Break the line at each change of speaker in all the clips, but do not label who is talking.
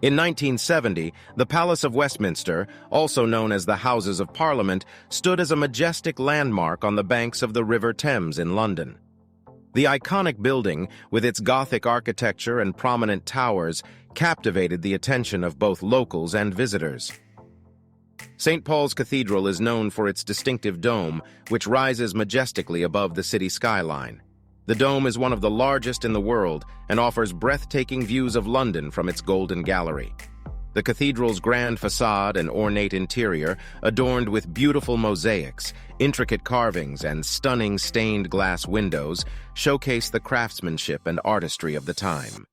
In 1970, the Palace of Westminster, also known as the Houses of Parliament, stood as a majestic landmark on the banks of the River Thames in London. The iconic building, with its Gothic architecture and prominent towers, captivated the attention of both locals and visitors. St. Paul's Cathedral is known for its distinctive dome, which rises majestically above the city skyline. The dome is one of the largest in the world and offers breathtaking views of London from its Golden Gallery. The cathedral's grand facade and ornate interior, adorned with beautiful mosaics, intricate carvings, and stunning stained glass windows, showcase the craftsmanship and artistry of the time.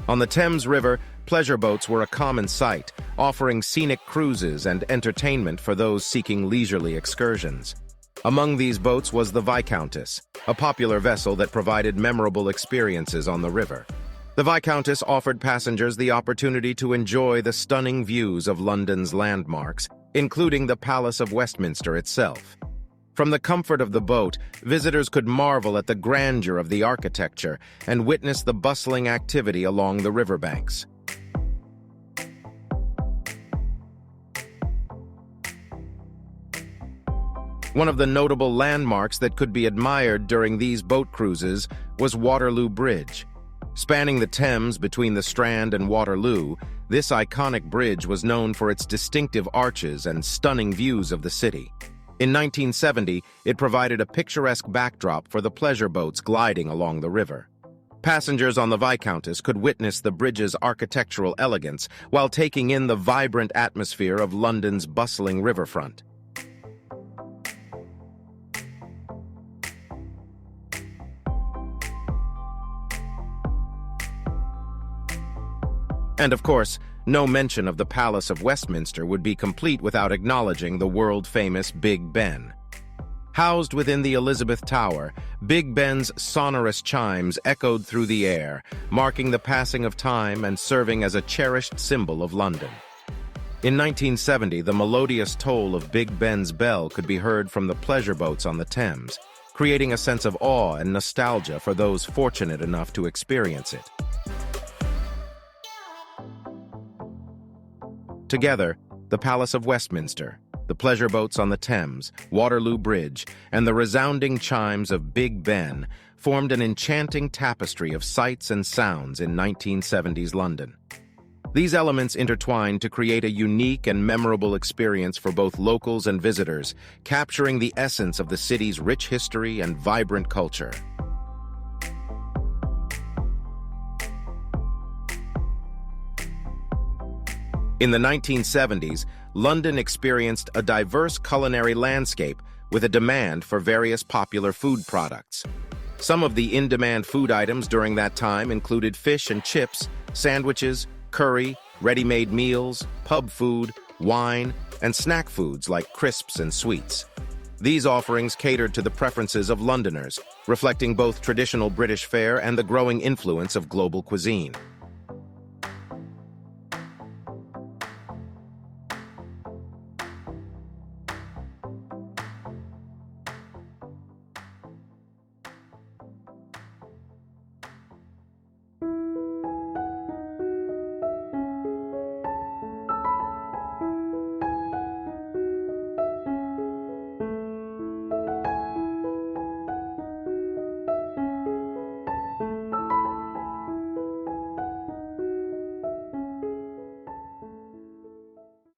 On the Thames River, pleasure boats were a common sight, offering scenic cruises and entertainment for those seeking leisurely excursions. Among these boats was the Viscountess, a popular vessel that provided memorable experiences on the river. The Viscountess offered passengers the opportunity to enjoy the stunning views of London's landmarks, including the Palace of Westminster itself. From the comfort of the boat, visitors could marvel at the grandeur of the architecture and witness the bustling activity along the riverbanks. One of the notable landmarks that could be admired during these boat cruises was Waterloo Bridge. Spanning the Thames between the Strand and Waterloo, this iconic bridge was known for its distinctive arches and stunning views of the city. In 1970, it provided a picturesque backdrop for the pleasure boats gliding along the river. Passengers on the Viscountess could witness the bridge's architectural elegance while taking in the vibrant atmosphere of London's bustling riverfront. And of course, no mention of the Palace of Westminster would be complete without acknowledging the world-famous Big Ben. Housed within the Elizabeth Tower, Big Ben's sonorous chimes echoed through the air, marking the passing of time and serving as a cherished symbol of London. In 1970, the melodious toll of Big Ben's bell could be heard from the pleasure boats on the Thames, creating a sense of awe and nostalgia for those fortunate enough to experience it. Together, the Palace of Westminster, the pleasure boats on the Thames, Waterloo Bridge, and the resounding chimes of Big Ben formed an enchanting tapestry of sights and sounds in 1970s London. These elements intertwined to create a unique and memorable experience for both locals and visitors, capturing the essence of the city's rich history and vibrant culture. In the 1970s, London experienced a diverse culinary landscape with a demand for various popular food products. Some of the in-demand food items during that time included fish and chips, sandwiches, curry, ready-made meals, pub food, wine, and snack foods like crisps and sweets. These offerings catered to the preferences of Londoners, reflecting both traditional British fare and the growing influence of global cuisine.